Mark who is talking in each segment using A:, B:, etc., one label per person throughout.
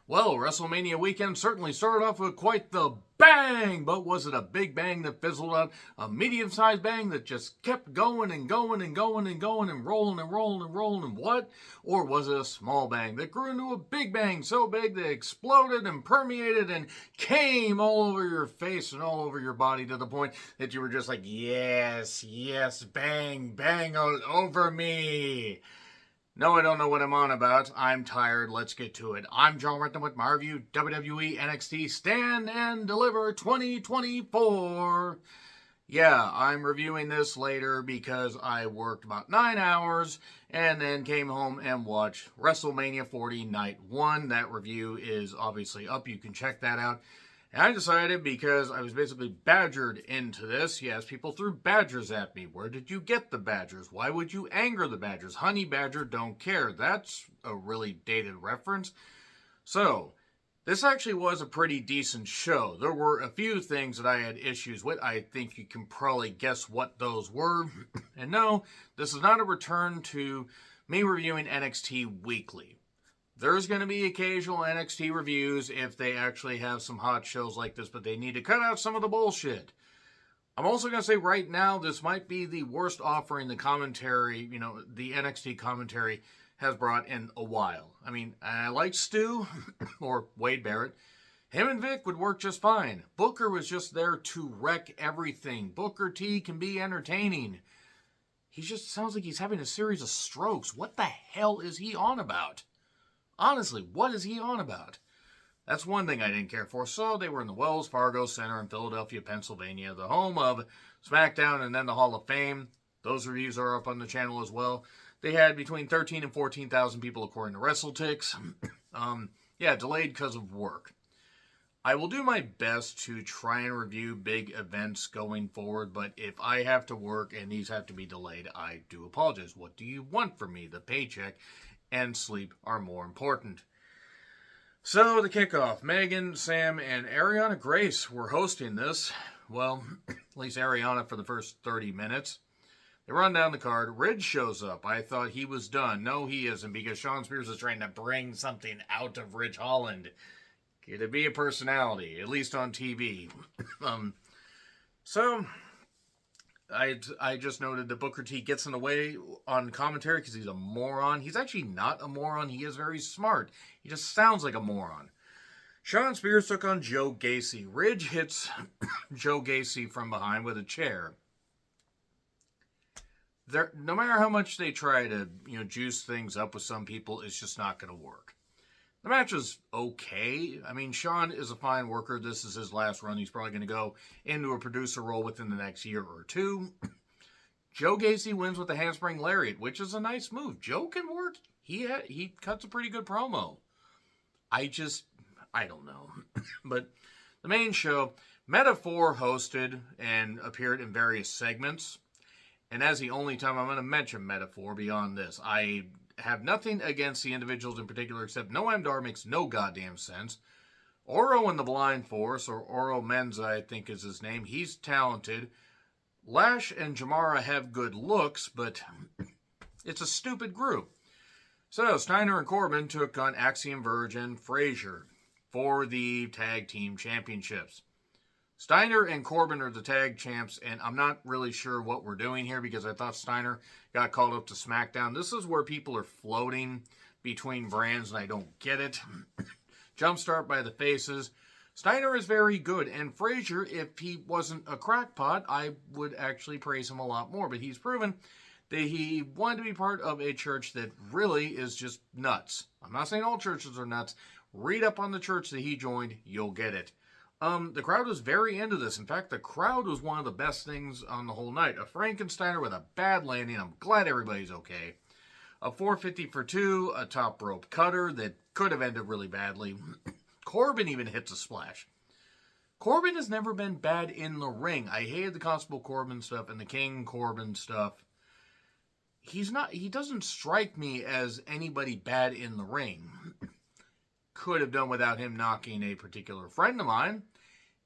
A: Well, WrestleMania weekend certainly started off with quite the bang, but was it a big bang that fizzled out? A medium-sized bang that just kept going and going and going and going and rolling and rolling and rolling and what? Or was it a small bang that grew into a big bang so big that it exploded and permeated and came all over your face and all over your body to the point that you were just like, yes, yes, bang, bang all over me. No, I don't know what I'm on about. I'm tired. Let's get to it. I'm John Renton with my review, WWE NXT Stand and Deliver 2024. Yeah, I'm reviewing this later because I worked about 9 hours and then came home and watched WrestleMania 40 Night 1. That review is obviously up. You can check that out. And I decided, because I was basically badgered into this, yes, people threw badgers at me. Where did you get the badgers? Why would you anger the badgers? Honey badger don't care. That's a really dated reference. So, this actually was a pretty decent show. There were a few things that I had issues with. I think you can probably guess what those were. And no, this is not a return to me reviewing NXT weekly. There's going to be occasional NXT reviews if they actually have some hot shows like this, but they need to cut out some of the bullshit. I'm also going to say right now, this might be the worst offering the commentary, the NXT commentary has brought in a while. I mean, I like Stu, or Wade Barrett. Him and Vic would work just fine. Booker was just there to wreck everything. Booker T can be entertaining. He just sounds like he's having a series of strokes. What the hell is he on about? Honestly, what is he on about? That's one thing I didn't care for. So they were in the Wells Fargo Center in Philadelphia, Pennsylvania, the home of SmackDown and then the Hall of Fame. Those reviews are up on the channel as well. They had between 13 and 14,000 people according to WrestleTix. Delayed because of work. I will do my best to try and review big events going forward, but if I have to work and these have to be delayed, I do apologize. What do you want from me? The paycheck and sleep are more important. So, the kickoff. Megan, Sam, and Ariana Grace were hosting this. Well, at least Ariana for the first 30 minutes. They run down the card. Ridge shows up. I thought he was done. No, he isn't, because Shawn Spears is trying to bring something out of Ridge Holland. Get to be a personality, at least on TV. I just noted that Booker T gets in the way on commentary because he's a moron. He's actually not a moron. He is very smart. He just sounds like a moron. Shawn Spears took on Joe Gacy. Ridge hits Joe Gacy from behind with a chair. No matter how much they try to, juice things up with some people, it's just not going to work. The match was okay. I mean, Shawn is a fine worker. This is his last run. He's probably going to go into a producer role within the next year or two. Joe Gacy wins with a handspring lariat, which is a nice move. Joe can work. He cuts a pretty good promo. I don't know. But the main show, Metaphor hosted and appeared in various segments. And that's the only time I'm going to mention Metaphor beyond this. I have nothing against the individuals in particular, except Noam Dar makes no goddamn sense. Oro in the Blind Force, or Oro Menza, I think is his name. He's talented. Lash and Jamara have good looks, but it's a stupid group. So, Steiner and Corbin took on Axiom Verge and Frazier for the Tag Team Championships. Steiner and Corbin are the tag champs, and I'm not really sure what we're doing here because I thought Steiner got called up to SmackDown. This is where people are floating between brands, and I don't get it. Jumpstart by the faces. Steiner is very good, and Frazier, if he wasn't a crackpot, I would actually praise him a lot more, but he's proven that he wanted to be part of a church that really is just nuts. I'm not saying all churches are nuts. Read up on the church that he joined, you'll get it. The crowd was very into this. In fact, the crowd was one of the best things on the whole night. A Frankensteiner with a bad landing. I'm glad everybody's okay. A 450 for 2, a top rope cutter that could have ended really badly. Corbin even hits a splash. Corbin has never been bad in the ring. I hated the Constable Corbin stuff and the King Corbin stuff. He doesn't strike me as anybody bad in the ring. Could have done without him knocking a particular friend of mine,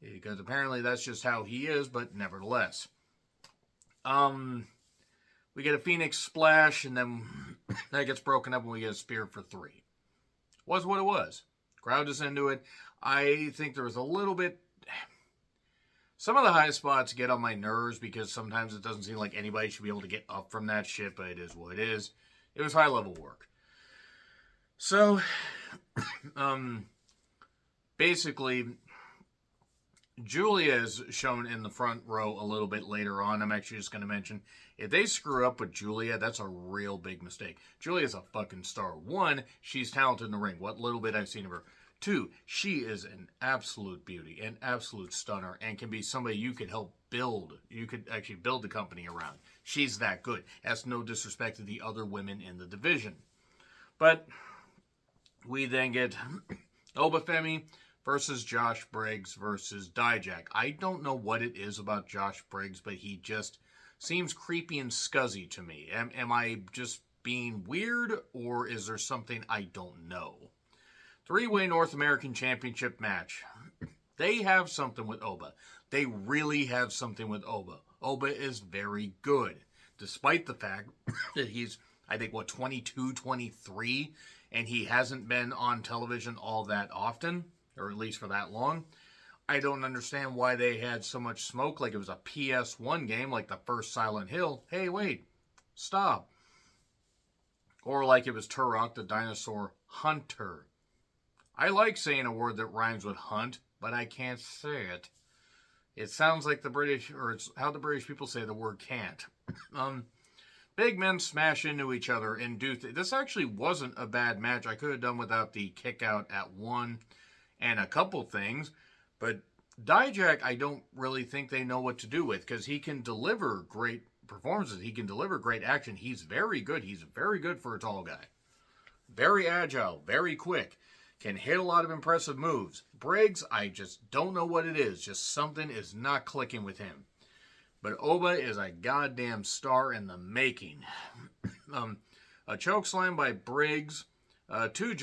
A: because apparently that's just how he is, but nevertheless. We get a Phoenix Splash, and then that gets broken up and we get a Spear for 3. Was what it was. Crowd is into it. I think there was a little bit... Some of the high spots get on my nerves because sometimes it doesn't seem like anybody should be able to get up from that shit, but it is what it is. It was high-level work. So, basically, Julia is shown in the front row a little bit later on. I'm actually just going to mention, if they screw up with Julia, that's a real big mistake. Julia's a fucking star. One, she's talented in the ring. What little bit I've seen of her. Two, she is an absolute beauty, an absolute stunner, and can be somebody you could help build. You could actually build the company around. She's that good. That's no disrespect to the other women in the division. But we then get Obafemi versus Josh Briggs versus Dijak. I don't know what it is about Josh Briggs, but he just seems creepy and scuzzy to me. Am I just being weird, or is there something I don't know? Three-way North American Championship match. They have something with Oba. They really have something with Oba. Oba is very good, despite the fact that he's, I think, 22, 23, and he hasn't been on television all that often, or at least for that long. I don't understand why they had so much smoke like it was a PS1 game, like the first Silent Hill. Hey, wait, stop. Or like it was Turok, the dinosaur hunter. I like saying a word that rhymes with hunt, but I can't say it. It sounds like the British, or it's how the British people say the word can't. Big men smash into each other and do this actually wasn't a bad match. I could have done without the kick out at one and a couple things, but Dijak I don't really think they know what to do with, because he can deliver great performances. He can deliver great action. He's very good. He's very good for a tall guy. Very agile, very quick. Can hit a lot of impressive moves. Briggs, I just don't know what it is. Just something is not clicking with him. But Oba is a goddamn star in the making. A chokeslam by Briggs to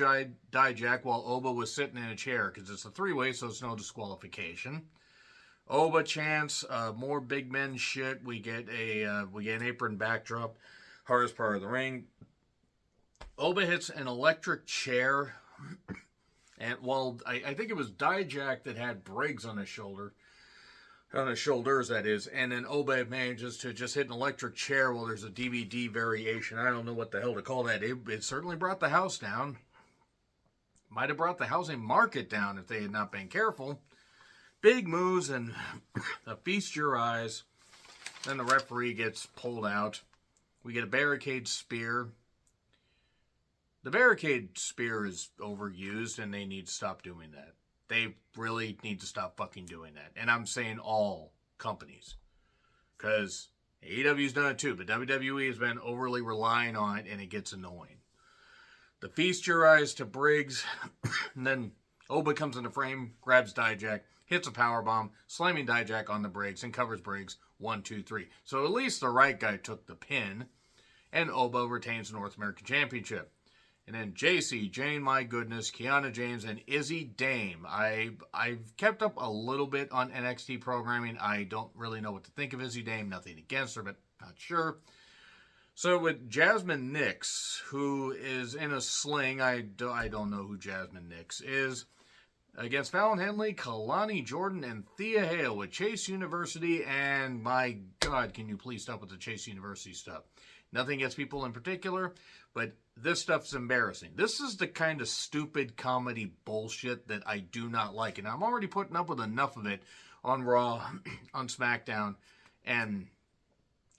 A: Dijak while Oba was sitting in a chair, because it's a three-way, so it's no disqualification. Oba chants, more big men shit. We get an apron backdrop, hardest part of the ring. Oba hits an electric chair. And I think it was Dijak that had Briggs on his shoulders, that is, and then Oba manages to just hit an electric chair while there's a DVD variation. I don't know what the hell to call that. It certainly brought the house down. Might have brought the housing market down if they had not been careful. Big moves and feast your eyes. Then the referee gets pulled out. We get a barricade spear. The barricade spear is overused, and they need to stop doing that. They really need to stop fucking doing that. And I'm saying all companies. Because AEW's done it too, but WWE has been overly relying on it, and it gets annoying. The feast your eyes to Briggs, and then Oba comes in the frame, grabs Dijak, hits a powerbomb, slamming Dijak on the Briggs, and covers Briggs 1, 2, 3. So at least the right guy took the pin, and Oba retains the North American Championship. And then JC, Jane, my goodness, Kiana James, and Izzy Dame. I've kept up a little bit on NXT programming. I don't really know what to think of Izzy Dame. Nothing against her, but not sure. So with Jasmine Nix, who is in a sling, I don't know who Jasmine Nix is, against Fallon Henley, Kalani Jordan, and Thea Hale with Chase University. And my God, can you please stop with the Chase University stuff? Nothing against people in particular, but this stuff's embarrassing. This is the kind of stupid comedy bullshit that I do not like. And I'm already putting up with enough of it on Raw, on SmackDown, and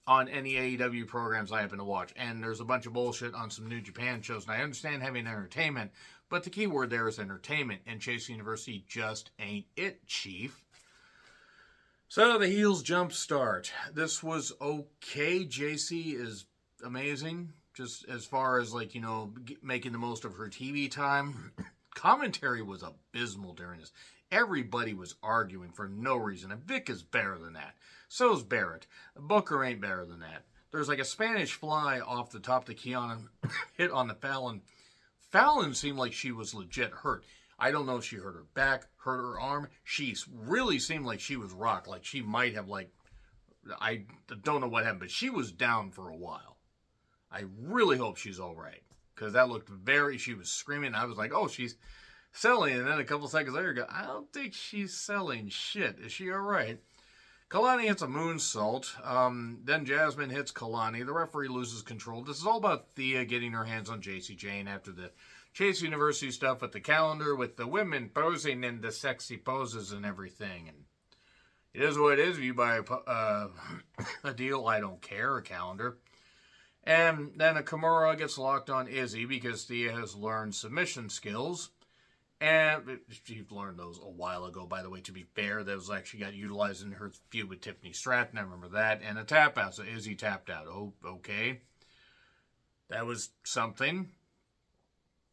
A: on any AEW programs I happen to watch. And there's a bunch of bullshit on some New Japan shows. And I understand having entertainment, but the key word there is entertainment. And Chase University just ain't it, Chief. So the heels jump start. This was okay. JC is amazing, just as far as, like, you know, making the most of her TV time. Commentary was abysmal during this. Everybody was arguing for no reason, and Vic is better than that. So's Barrett. Booker ain't better than that. There's like a Spanish fly off the top that Kiana hit on the Fallon. Fallon seemed like she was legit hurt. I don't know if she hurt her back, hurt her arm. She really seemed like she was rocked, like she might have, like, I don't know what happened, but she was down for a while. I really hope she's all right, because that looked she was screaming. I was like, oh, she's selling. And then a couple seconds later, go, I don't think she's selling shit. Is she all right? Kalani hits a moonsault. Then Jasmine hits Kalani. The referee loses control. This is all about Thea getting her hands on JC Jane after the Chase University stuff with the calendar, with the women posing in the sexy poses and everything. And it is what it is. If you buy a deal, I don't care, a calendar. And then a Kimura gets locked on Izzy because Thea has learned submission skills. And she learned those a while ago, by the way, to be fair. That was actually got utilized in her feud with Tiffany Stratton. I remember that. And a tap out. So Izzy tapped out. Oh, okay. That was something.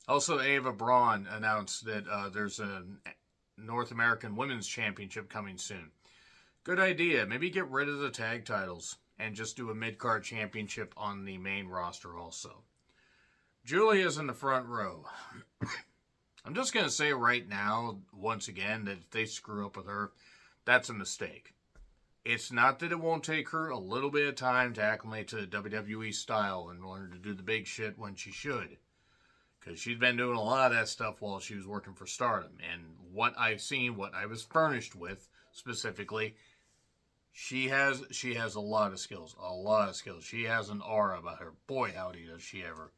A: Also, Ava Braun announced that there's a North American Women's Championship coming soon. Good idea. Maybe get rid of the tag titles and just do a mid-card championship on the main roster also. Julia's in the front row. I'm just going to say right now, once again, that if they screw up with her, that's a mistake. It's not that it won't take her a little bit of time to acclimate to WWE style and learn to do the big shit when she should. Because she's been doing a lot of that stuff while she was working for Stardom. And what I've seen, what I was furnished with specifically, she has a lot of skills. A lot of skills. She has an aura about her. Boy, howdy does she ever.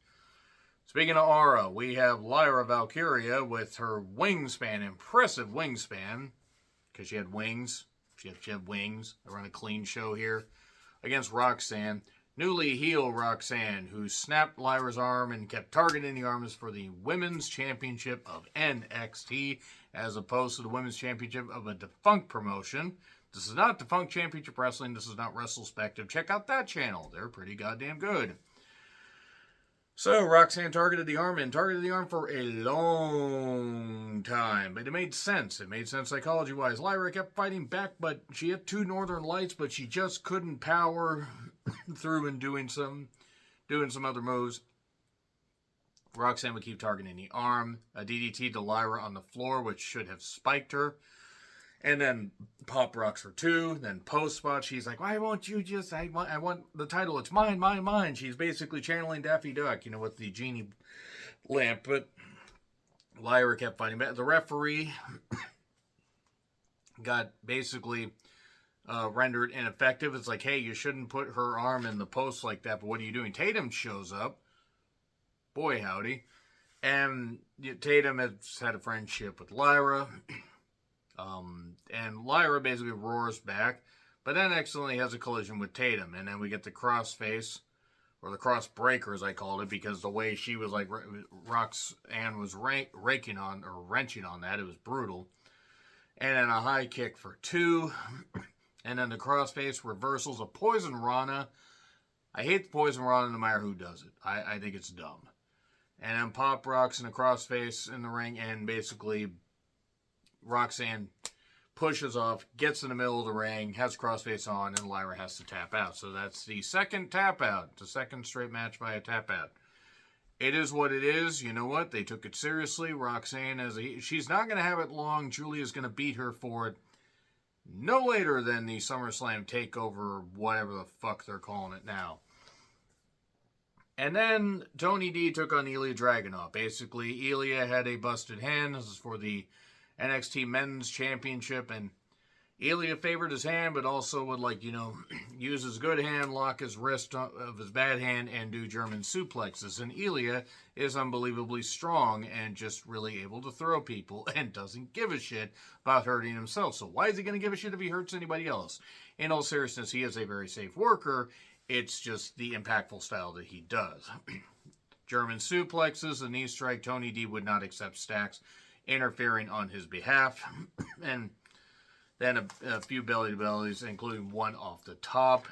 A: Speaking of aura, we have Lyra Valkyria with her wingspan, impressive wingspan, because she had wings. She had wings. I run a clean show here against Roxanne. Newly heel Roxanne, who snapped Lyra's arm and kept targeting the arms for the Women's Championship of NXT, as opposed to the Women's Championship of a defunct promotion. This is not Defunct Championship Wrestling. This is not WrestleSpective. Check out that channel. They're pretty goddamn good. So, Roxanne targeted the arm for a long time. But it made sense. It made sense psychology-wise. Lyra kept fighting back, but she had 2 Northern Lights, but she just couldn't power through and doing some other moves. Roxanne would keep targeting the arm. A DDT to Lyra on the floor, which should have spiked her. And then Pop rocks for 2. Then post spot, she's like, why won't you just, I want the title. It's mine, mine, mine. She's basically channeling Daffy Duck, with the genie lamp. But Lyra kept fighting back. The referee got basically rendered ineffective. It's like, hey, you shouldn't put her arm in the post like that. But what are you doing? Tatum shows up. Boy, howdy. And Tatum has had a friendship with Lyra. And Lyra basically roars back, but then accidentally has a collision with Tatum. And then we get the crossface, or the cross breaker as I called it, because the way she was like, Roxanne was wrenching on that, it was brutal. And then a high kick for 2. And then the crossface reversals, a Poison Rana. I hate the Poison Rana no matter who does it. I think it's dumb. And then Pop rocks in a crossface in the ring, and basically Roxanne pushes off, gets in the middle of the ring, has crossface on, and Lyra has to tap out. So that's the second tap out. The second straight match by a tap out. It is what it is. You know what? They took it seriously. Roxanne, she's not going to have it long. Julia's going to beat her for it no later than the SummerSlam TakeOver, whatever the fuck they're calling it now. And then Tony D took on Ilya Dragunov. Basically, Ilya had a busted hand. This is for the NXT Men's Championship, and Ilya favored his hand, but also would, use his good hand, lock his wrist of his bad hand, and do German suplexes. And Ilya is unbelievably strong and just really able to throw people and doesn't give a shit about hurting himself. So why is he going to give a shit if he hurts anybody else? In all seriousness, he is a very safe worker. It's just the impactful style that he does. German suplexes, the knee strike. Tony D would not accept stacks, interfering on his behalf. And then a few belly-to-bellies, including one off the top.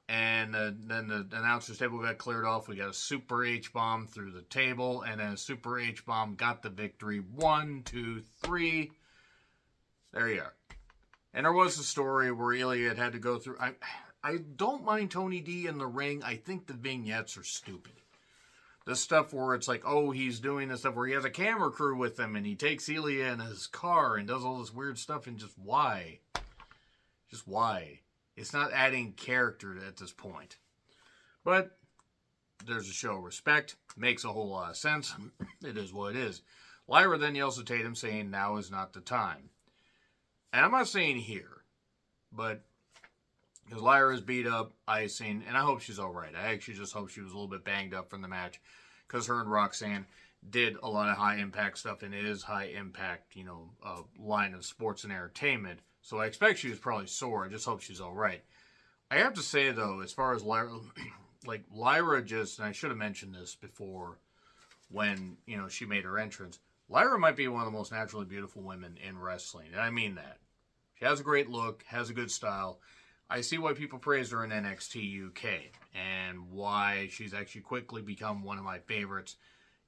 A: And then the announcer's table got cleared off. We got a Super H-bomb through the table, and then a Super H-bomb got the victory. 1, 2, 3. There you are. And there was a story where Ilya had to go through. I don't mind Tony D in the ring. I think the vignettes are stupid. The stuff where it's like, oh, he's doing this stuff where he has a camera crew with him and he takes Ilya in his car and does all this weird stuff, and just why? Just why? It's not adding character at this point. But there's a show of respect. Makes a whole lot of sense. It is what it is. Lyra then yells at Tatum saying, now is not the time. And I'm not saying here, but because Lyra is beat up, icing, and I hope she's all right. I actually just hope she was a little bit banged up from the match because her and Roxanne did a lot of high-impact stuff, and it is high-impact, line of sports and entertainment. So I expect she was probably sore. I just hope she's all right. I have to say, though, as far as Lyra, Lyra just, and I should have mentioned this before when, she made her entrance, Lyra might be one of the most naturally beautiful women in wrestling, and I mean that. She has a great look, has a good style. I see why people praise her in NXT UK, and why she's actually quickly become one of my favorites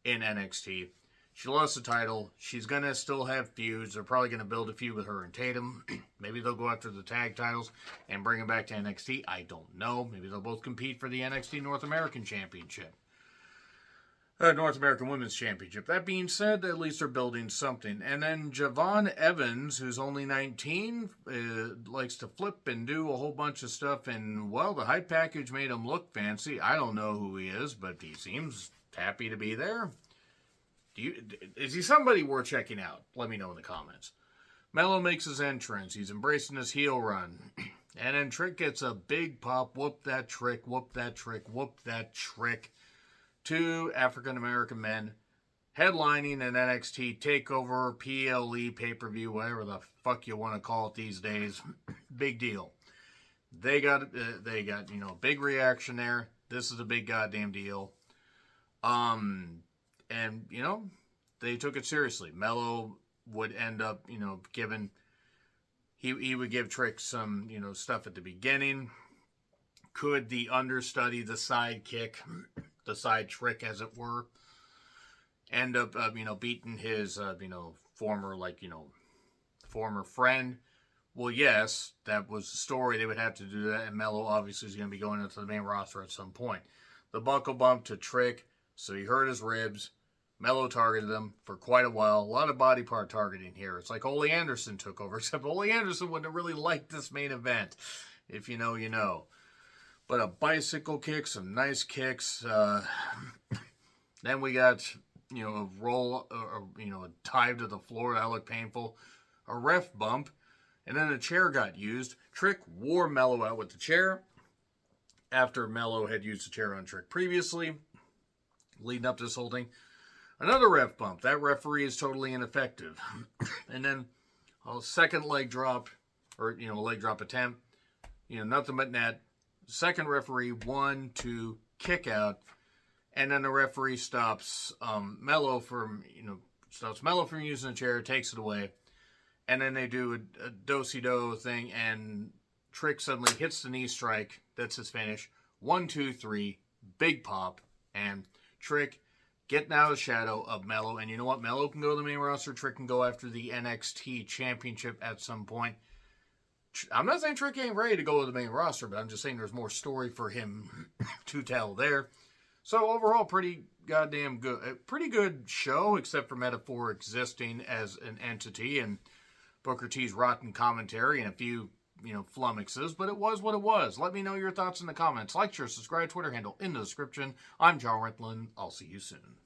A: in NXT. She lost the title. She's going to still have feuds. They're probably going to build a feud with her and Tatum. Maybe they'll go after the tag titles and bring them back to NXT. I don't know. Maybe they'll both compete for the NXT North American Championship. North American Women's Championship. That being said, at least they're building something. And then Javon Evans, who's only 19, likes to flip and do a whole bunch of stuff. And, well, the hype package made him look fancy. I don't know who he is, but he seems happy to be there. Is he somebody worth checking out? Let me know in the comments. Mello makes his entrance. He's embracing his heel run. And then Trick gets a big pop. Whoop that trick, whoop that trick, whoop that trick. 2 African-American men headlining an NXT TakeOver, PLE, pay-per-view, whatever the fuck you want to call it these days. Big deal. They got big reaction there. This is a big goddamn deal. And, they took it seriously. Mello would end up, giving, he would give Trick some, stuff at the beginning. Could the understudy, the sidekick, the side trick, as it were, end up, beating his, former friend? Well, yes, that was the story. They would have to do that, and Mello obviously is going to be going into the main roster at some point. The buckle bump to Trick, so he hurt his ribs. Mello targeted him for quite a while. A lot of body part targeting here. It's like Ole Anderson took over, except Ole Anderson wouldn't have really liked this main event. If you know, you know. But a bicycle kick, some nice kicks. Then we got, a roll, a dive to the floor. That looked painful. A ref bump. And then a chair got used. Trick wore Mello out with the chair after Mello had used the chair on Trick previously, leading up to this whole thing. Another ref bump. That referee is totally ineffective. And then a second leg drop, or, leg drop attempt. Nothing but net. Second referee, 1, 2, kick out. And then the referee stops Mello from using the chair, takes it away. And then they do a do-si-do thing, and Trick suddenly hits the knee strike. That's his finish. 1, 2, 3, big pop. And Trick getting out of the shadow of Mello. And you know what? Mello can go to the main roster. Trick can go after the NXT Championship at some point. I'm not saying Trick ain't ready to go to the main roster, but I'm just saying there's more story for him to tell there. So overall, pretty goddamn good. A pretty good show, except for Metaphor existing as an entity and Booker T's rotten commentary and a few, flummoxes. But it was what it was. Let me know your thoughts in the comments. Like, share, subscribe, Twitter handle in the description. I'm John Ritlin. I'll see you soon.